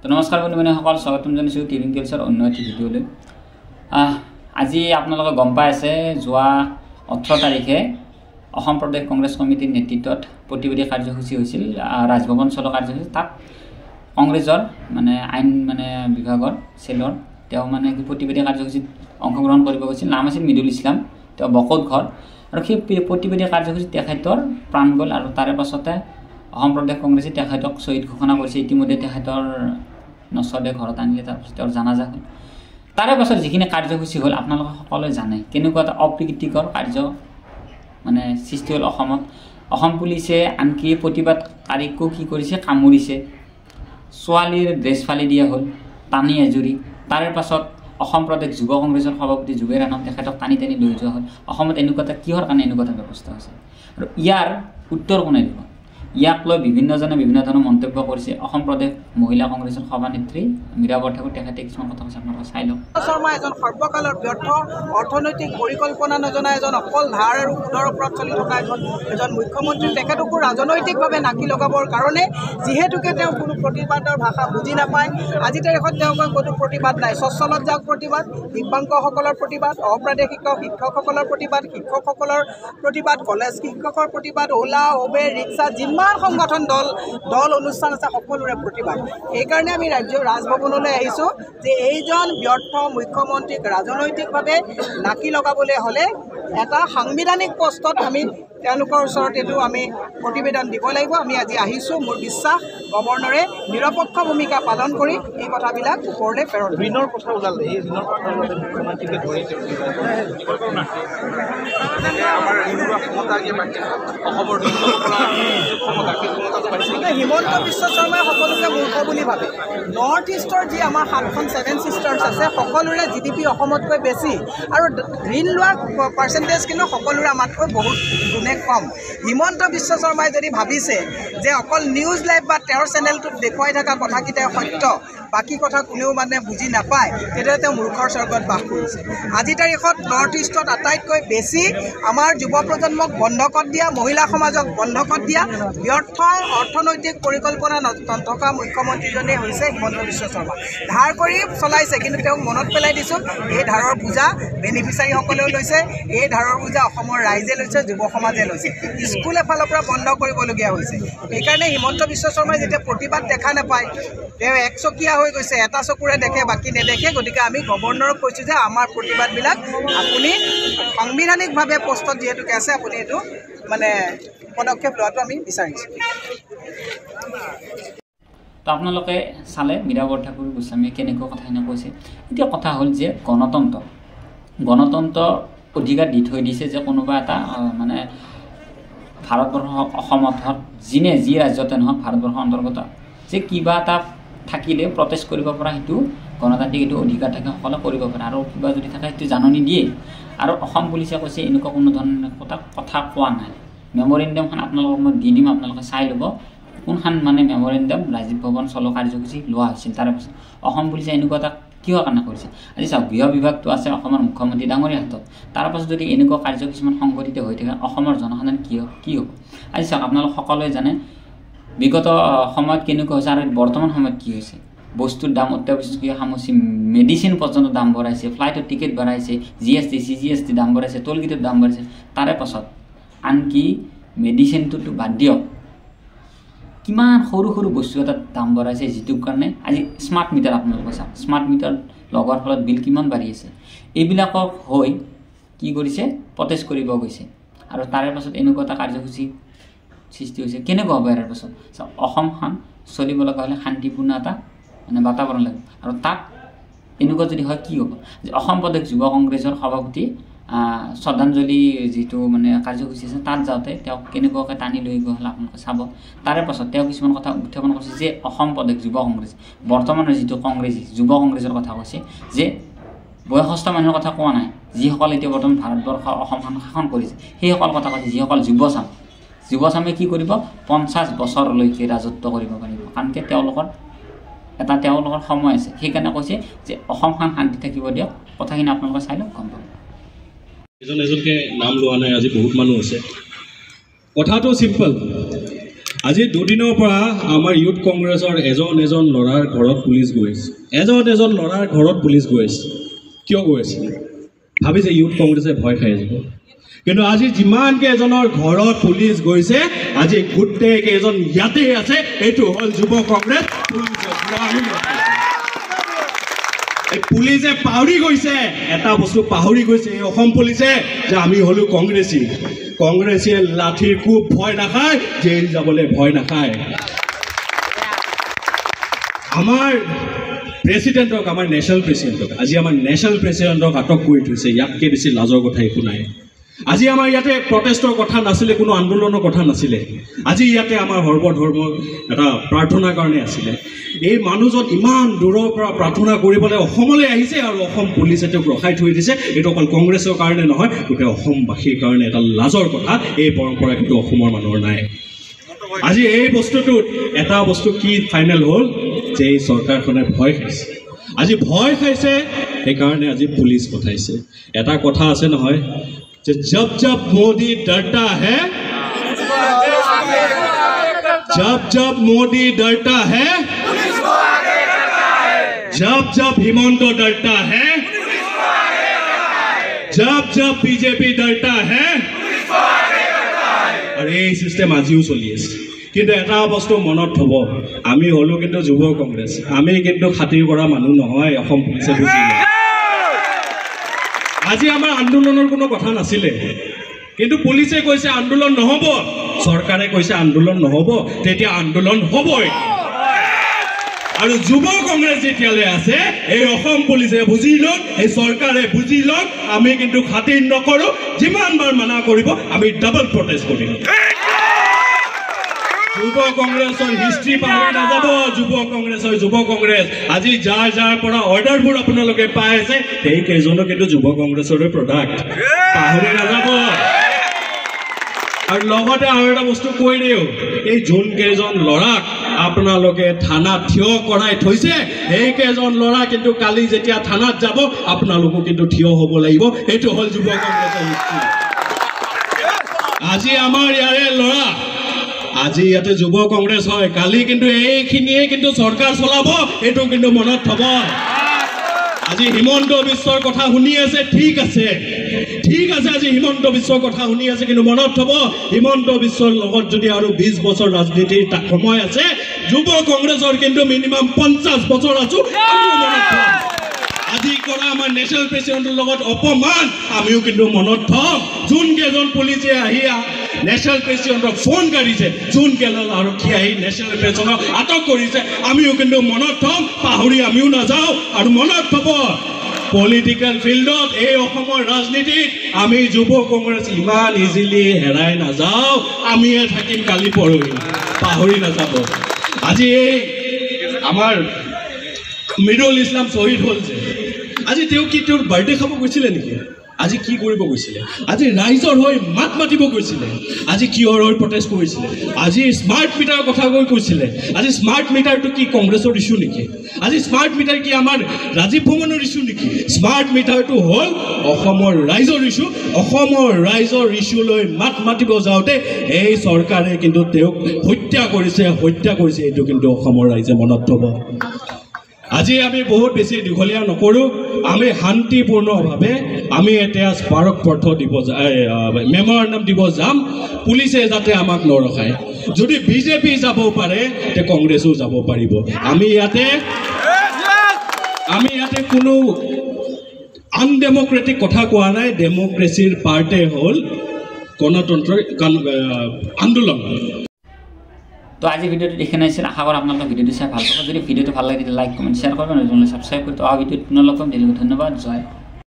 তো নমস্কাৰ বন্ধু সকল স্বাগতম জনাইছোঁ টিভিং কেলছৰ অন্য এটি ভিডিঅ'লৈ। আজি আপোনালোকে গম পাই আছে যোৱা 18 তাৰিখে অসম প্ৰদেশ কংগ্ৰেছ কমিটিৰ নেতৃত্বত প্ৰতিবাদী কাৰ্যসূচী হৈছিল। ৰাজভৱন চলো কাৰ্যসূচী তাত কংগ্ৰেছৰ আইন বিভাগৰ চেলৰ তেওঁ প্ৰতিবাদী কাৰ্যসূচীত অংশগ্ৰহণ কৰিব গৈছিল। নাম আছিল মিদুল ইছলাম, তেওঁ বকত ঘৰ। আৰু সেই প্ৰতিবাদী কাৰ্যসূচীত তেখেতৰ প্ৰাণ গ'ল আৰু তাৰে পাছতে অসম প্ৰদেশ কংগ্ৰেছে তেখেতক শ্বহীদ ঘোষণা কৰিছে। ইতিমধ্যে তেখেতৰ নচলে ঘৰত আনিলে, তাৰপিছত তেওঁৰ জানাজা হ'ল। তাৰে পাছত যিখিনি কাৰ্যসূচী হ'ল আপোনালোকে সকলোৱে জানে কেনেকুৱা এটা অপ্ৰীতিকৰ কাৰ্য সৃষ্টি হ'ল অসমত। অসম পুলিচে আনকি প্ৰতিবাদকাৰীকো কি কৰিছে, কামুৰিছে। ছোৱালীৰ ড্ৰেছ ফালি দিয়া হ'ল, টানি এজুৰি। তাৰে পাছত অসম প্ৰদেশ যুৱ কংগ্ৰেছৰ সভাপতি জুবেৰ আহমেদ তেখেতক টানি টানি লৈ যোৱা হ'ল। অসমত এনেকুৱা এটা কিহৰ কাৰণে এনেকুৱা এটা ব্যৱস্থা হৈছে আৰু ইয়াৰ উত্তৰ কোনে দিব? ইয়াক লৈ বিভিন্নজনে বিভিন্ন ধৰণৰ মন্তব্য কৰিছে। অসম প্ৰদেশ মহিলা কংগ্ৰেছৰ সভানেত্ৰী মীৰা বৰঠাকুৰ তেখেতে কিছুমান কথা কৈছে, আপোনালোকে চাই লওক। শৰ্মা এজন সৰ্বকালৰ ব্যৰ্থ অৰ্থনৈতিক পৰিকল্পনা নজনা এজন, অকল ধাৰ আৰু সুদৰ ওপৰত চলি থকা এজন মুখ্যমন্ত্ৰী। তেখেতকো ৰাজনৈতিকভাৱে নাকি লগাবৰ কাৰণে যিহেতুকে তেওঁ কোনো প্ৰতিবাদৰ ভাষা বুজি নাপায়। আজিৰ তাৰিখত তেওঁ কোনো প্ৰতিবাদ নাই। স্বচ্ছলত যাওক প্ৰতিবাদ, দিব্যাংগসকলৰ প্ৰতিবাদ, অপ্ৰাদেশিক শিক্ষকসকলৰ প্ৰতিবাদ, শিক্ষকসকলৰ প্ৰতিবাদ, কলেজ শিক্ষকৰ প্ৰতিবাদ, ওলা উবেৰ ৰিক্সা যিমান সংগঠন দল অনুষ্ঠান আছে সকলোৰে প্ৰতিবাদ। সেইকাৰণে আমি ৰাজভৱনলৈ আহিছোঁ যে এইজন ব্যৰ্থ মুখ্যমন্ত্ৰীক ৰাজনৈতিকভাৱে নাকি লগাবলৈ হ'লে এটা সাংবিধানিক পষ্টত আমি তেওঁলোকৰ ওচৰত এইটো আমি প্ৰতিবেদন দিব লাগিব। আমি আজি আহিছোঁ, মোৰ বিশ্বাস গভৰ্ণৰে নিৰপেক্ষ ভূমিকা পালন কৰি এই কথাবিলাক ওপৰলৈ প্ৰেৰণ কৰিব। ঋণৰ কথা ওলালে, এই ঋণৰ কথা ওলালে মুখ্যমন্ত্ৰীকে ধৰি হিমন্ত বিশ্ব শৰ্মাই সকলোকে মূৰ্খ বুলি ভাবে। নৰ্থ ইষ্টৰ যি আমাৰ 7খন 7 চিষ্টাৰ্ছ আছে সকলোৰে GDP অসমতকৈ বেছি আৰু ঋণ লোৱাৰ পাৰ্চেণ্টেজ কিন্তু সকলোৰে আমাতকৈ বহুত গুণে কম। হিমন্ত বিশ্ব শৰ্মাই যদি ভাবিছে যে অকল নিউজ লাইভ বা তেওঁৰ চেনেলটোত দেখুৱাই থকা কথাকেইটাই সত্য, বাকী কথা কোনেও বুজি নাপায়, তেতিয়াহ'লে তেওঁ মূৰ্খৰ স্বৰ্গত বাস কৰিছে। আজিৰ তাৰিখত নৰ্থ ইষ্টত আটাইতকৈ বেছি আমাৰ যুৱ প্ৰজন্মক বন্ধকত দিয়া, মহিলা সমাজক বন্ধকত দিয়া ব্যৰ্থ অৰ্থনৈতিক পৰিকল্পনা থকা মুখ্যমন্ত্ৰীজনেই হৈছে হিমন্ত বিশ্ব শৰ্মা। ধাৰ কৰি চলাইছে, কিন্তু তেওঁক মনত পেলাই দিছোঁ এই ধাৰৰ বোজা বেনিফিচাৰীসকলেও লৈছে, এই ধাৰৰ বোজা অসমৰ ৰাইজে লৈছে, যুৱ সমাজে লৈছে। স্কুল এফালৰ পৰা বন্ধ কৰিবলগীয়া হৈছে। সেইকাৰণে হিমন্ত বিশ্ব শৰ্মাই যেতিয়া প্ৰতিবাদ দেখা নাপায়, তেওঁ একচকীয়া হৈ গৈছে, এটা চকুৰে দেখে বাকী নেদেখে। গতিকে আমি গভৰ্ণৰক কৈছোঁ যে আমাৰ প্ৰতিবাদবিলাক আপুনি সাংবিধানিকভাৱে পষ্টত যিহেতুকে আছে আপুনি এইটো পদক্ষেপ লোৱাটো আমি বিচাৰিছোঁ। তো আপোনালোকে চালে মীৰা বৰঠাকুৰ গোস্বামীয়ে কেনেকুৱা কথাখিনি কৈছে। এতিয়া কথা হ'ল যে গণতন্ত্ৰ অধিকাৰ দি থৈ দিছে যে কোনোবা এটা ভাৰতবৰ্ষ হওক, অসমত হওক, যি ৰাজ্যতে নহওক ভাৰতবৰ্ষৰ অন্তৰ্গত যে কিবা এটা থাকিলে প্ৰটেষ্ট কৰিব পৰা সেইটো গণতান্ত্ৰিক এইটো অধিকাৰ থাকে, সকলোৱে কৰিব পাৰে। আৰু কিবা যদি থাকে সেইটো জাননী দিয়ে। আৰু অসম পুলিচে কৈছে এনেকুৱা কোনো ধৰণৰ কথা কোৱা নাই। মেমৰেণ্ডামখন আপোনালোকক মই দি দিম, আপোনালোকে চাই ল'ব কোনখন মেমৰেণ্ডাম ৰাজীৱ ভৱন চলো কাৰ্যসূচী লোৱা হৈছিল। তাৰে পাছত অসম পুলিচে এনেকুৱা এটা কিহৰ কাৰণে কৰিছে? আজি চাওক, গৃহ বিভাগটো আছে অসমৰ মুখ্যমন্ত্ৰী ডাঙৰীয়া হাতত। তাৰ পাছত যদি এনেকুৱা কাৰ্য কিছুমান সংঘটিত হৈ থাকে অসমৰ জনসাধাৰণ কি হ'ব? আজি চাওক, আপোনালোক সকলোৱে জানে বিগত সময়ত কেনেকুৱা হৈছে আৰু বৰ্তমান সময়ত কি হৈছে। বস্তুৰ দাম অত্যাৱশ্যকীয় সামগ্ৰী, মেডিচিন পৰ্যন্ত দাম বঢ়াইছে, ফ্লাইটৰ টিকেট বঢ়াইছে, GST CGST দাম বঢ়াইছে, টোল গেটৰ দাম বঢ়াইছে। তাৰে পাছত আনকি মেডিচিনটোতো বাদ দিয়ক, কিমান সৰু সৰু বস্তু এটা দাম বঢ়াইছে, যিটোৰ কাৰণে আজি স্মাৰ্ট মিটাৰ আপোনালোকে চাওক, স্মাৰ্ট মিটাৰ লগোৱাৰ ফলত বিল কিমান বাঢ়ি আছে। এইবিলাকক হৈ কি কৰিছে, প্ৰটেষ্ট কৰিব গৈছে। আৰু তাৰে পাছত এনেকুৱা এটা কাৰ্যসূচী সৃষ্টি হৈছে। কেনেকুৱা হ'ব ইয়াৰ পাছত? চাওক, অসমখন চলিব লগা হ'লে শান্তিপূৰ্ণ এটা বাতাবৰণ লাগিব। আৰু তাত এনেকুৱা যদি হয় কি হ'ব? যে অসম প্ৰদেশ যুৱ কংগ্ৰেছৰ সভাপতি শ্ৰদ্ধাঞ্জলি যিটো কাৰ্যসূচী আছে তাত যাওঁতে তেওঁক কেনেকুৱাকৈ টানি লৈ গৈ হ'লে আপোনালোকে চাব। তাৰে পাছত তেওঁ কিছুমান কথা উত্থাপন কৰিছে যে অসম প্ৰদেশ যুৱ কংগ্ৰেছ, বৰ্তমানৰ যিটো কংগ্ৰেছী যুৱ কংগ্ৰেছৰ কথা কৈছে, যে বয়সস্থ মানুহৰ কথা কোৱা নাই, যিসকল এতিয়া বৰ্তমান ভাৰতবৰ্ষ অসমখন শাসন কৰিছে সেইসকল কথা কৈছে। যিসকল যুৱচামে কি কৰিব, 50 বছৰলৈকে ৰাজত্ব কৰিব পাৰিব, কাৰণ তেওঁলোকৰ সময় আছে। সেইকাৰণে কৈছে যে অসমখন শান্তি থাকিব দিয়ক। কথাখিনি আপোনালোকে চাই লওক, গম পাব। এজনকে নাম লোৱা নাই, আজি বহুত মানুহ আছে। কথাটো চিম্পল, আজি দুদিনৰ পৰা আমাৰ ইউথ কংগ্ৰেছৰ এজন ল'ৰাৰ ঘৰত পুলিচ গৈ আছে। এজন ল'ৰাৰ ঘৰত পুলিচ গৈ আছে। কিয় গৈ আছে? ভাবিছে ইউথ কংগ্ৰেছে ভয় খাই যাব। কিন্তু আজি যিমানকেইজনৰ ঘৰত পুলিচ গৈছে, আজি গোটেইকেইজন ইয়াতে আছে। এইটো হ'ল যুৱ কংগ্ৰেছ। পুলিচে পাহৰি গৈছে, এটা বস্তু পাহৰি গৈছে এই অসম পুলিচে, যে আমি হলো কংগ্ৰেছী। কংগ্ৰেছীয়ে লাঠিৰ খুব ভয় নাখায়, জেইল যাবলৈ ভয় নাখায়। আমাৰ প্ৰেচিডেণ্টক, আমাৰ নেশ্যনেল প্ৰেচিডেণ্টক, আজি আমাৰ নেশ্যনেল প্ৰেচিডেণ্টক আটক কৰি থৈছে। ইয়াতকৈ বেছি লাজৰ কথা একো নাই। আজি আমাৰ ইয়াতে প্ৰটেষ্টৰ কথা নাছিলে, কোনো আন্দোলনৰ কথা নাছিলে। আজি ইয়াতে আমাৰ সৰ্বধৰ্মৰ এটা প্ৰাৰ্থনাৰ কাৰণে আছিলে। এই মানুহজন ইমান দূৰৰ পৰা প্ৰাৰ্থনা কৰিবলৈ অসমলৈ আহিছে, আৰু অসম পুলিচে তেওঁক ৰখাই থৈ দিছে। এইটো অকল কংগ্ৰেছৰ কাৰণে নহয়, গোটেই অসমবাসীৰ কাৰণে এটা লাজৰ কথা। এই পৰম্পৰা কিন্তু অসমৰ মানুহৰ নাই। আজি এই বস্তুটোত এটা বস্তু কি ফাইনেল হ'ল, যে এই চৰকাৰখনে ভয় খাইছে। আজি ভয় খাইছে, সেইকাৰণে আজি পুলিচ পঠাইছে। এটা কথা আছে নহয়, যে जब जब मोदी डरता है, जब मोदी डरता है, जब हिमंत डरता है, जब बीजेपी डरता है, और ये सिस्टेम आजिও চলি আছে। কিন্তু এটা বস্তু মনত থব, আমি হলো কিন্তু যুৱ কংগ্ৰেছ, আমি কিন্তু খাতিৰ কৰা মানুহ নহয়। অসম পুলিচে বুজি লয়। আজি আমাৰ আন্দোলনৰ কোনো কথা নাছিলে, কিন্তু পুলিচে কৈছে আন্দোলন নহ'ব, চৰকাৰে কৈছে আন্দোলন নহ'ব, তেতিয়া আন্দোলন হ'বই। আৰু যুৱ কংগ্ৰেছ যেতিয়ালৈ আছে, এই অসম পুলিচে বুজি লওক, এই চৰকাৰে বুজি লওক, আমি কিন্তু খাতিৰ নকৰোঁ। যিমানবাৰ মানা কৰিব, আমি ডাবল প্ৰটেষ্ট কৰিম। যুৱ কংগ্ৰেছৰ হিষ্ট্ৰী পাহৰি নাযাব। যুৱ কংগ্ৰেছ আজি যাৰ পৰা অৰ্ডাৰবোৰ আপোনালোকে পাই আছে, সেইকেইজনো কিন্তু যুৱ কংগ্ৰেছৰে প্ৰডাক্ট, পাহৰি নাযাব। আৰু লগতে আৰু এটা বস্তু কৈ দিওঁ, এই যোনকেইজন ল'ৰাক আপোনালোকে থানাত থিয় কৰাই থৈছে, সেইকেইজন ল'ৰা কিন্তু কালি যেতিয়া থানাত যাব, আপোনালোকো কিন্তু থিয় হ'ব লাগিব। এইটো হ'ল যুৱ কংগ্ৰেছৰ হিষ্ট্ৰী। আজি আমাৰ ইয়াৰে ল'ৰা, আজি ইয়াতে যুৱ কংগ্ৰেছ হয়, কালি কিন্তু এইখিনিয়ে কিন্তু চৰকাৰ চলাব। এইটো কিন্তু মনত থব। আজি হিমন্ত বিশ্বৰ কথা শুনি আছে, ঠিক আছে। আজি হিমন্ত বিশ্বৰ কথা শুনি আছে, কিন্তু মনত থব, হিমন্ত বিশ্বৰ লগত যদি আৰু 20 বছৰ ৰাজনীতিৰ সময় আছে, যুৱ কংগ্ৰেছৰ কিন্তু মিনিমাম 50 বছৰ আছো। আজি কৰা আমাৰ নেশ্যনেল প্ৰেচিডেণ্টৰ লগত অপমান, আমিও কিন্তু মনত থম। যোনকেইজন পুলিচে আহি নেশ্যনেল প্ৰেচিডেণ্টক ফোন কাঢ়িছে, যোনকেইজন আৰক্ষী আহি নেশ্যনেল প্ৰেচিডেণ্টক আটক কৰিছে, আমিও কিন্তু মনত থম, পাহৰি আমিও নাযাওঁ। আৰু মনত থব, পলিটিকেল ফিল্ডত, এই অসমৰ ৰাজনীতিত আমি যুৱ কংগ্ৰেছ ইমান ইজিলি হেৰাই নাযাওঁ। আমিয়ে থাকিম কালি পৰহি, পাহৰি নাযাব। আজি এই আমাৰ মিৰুল ইছলাম শ্বহীদ হ'ল যে, আজি তেওঁ কি তেওঁৰ বাৰ্থডে খাব গৈছিলে নেকি? আজি কি কৰিব গৈছিলে? আজি ৰাইজৰ হৈ মাত মাতিব গৈছিলে। আজি কিহৰ হৈ প্ৰটেষ্ট কৰিছিলে? আজি স্মাৰ্ট মিটাৰৰ কথা কৈছিলে। আজি স্মাৰ্ট মিটাৰটো কি কংগ্ৰেছৰ ইছ্যু নেকি? আজি স্মাৰ্ট মিটাৰ কি আমাৰ ৰাজীৱ ভৱনৰ ইছ্যু নেকি? স্মাৰ্ট মিটাৰটো হ'ল অসমৰ ৰাইজৰ ইছ্যু। অসমৰ ৰাইজৰ ইছ্যু লৈ মাত মাতিব যাওঁতে এই চৰকাৰে কিন্তু তেওঁক হত্যা কৰিছে। এইটো কিন্তু অসমৰ ৰাইজে মনত থব। আজি আমি বহুত বেছি দীঘলীয়া নকৰোঁ, আমি শান্তিপূৰ্ণভাৱে আমি এতিয়া স্মাৰক পত্ৰ দিব মেম'ৰেণ্ডাম দিব যাম। পুলিচে যাতে আমাক নৰখায়। যদি বিজেপি যাব পাৰে, তে কংগ্ৰেছো যাব পাৰিব। আমি ইয়াতে কোনো আনডেমক্ৰেটিক কথা কোৱা নাই। ডেমক্ৰেচিৰ পাৰ্টে হ'ল গণতন্ত্ৰ আন্দোলন। তো আজি ভিডিওটো দেখি নাছিল, আশা কৰোঁ আপোনালোকে ভিডিওটো চাই ভাল পাব। যদি ভিডিওটো ভাল লাগে, তেতিয়া লাইক, কমেণ্ট, শ্বেয়াৰ কৰিব, নজনালে ছাবস্ক্ৰাইব কৰি। অহা ভিডিঅ'ত পুনৰ লগ পাম। ধন্যবাদ। জয়।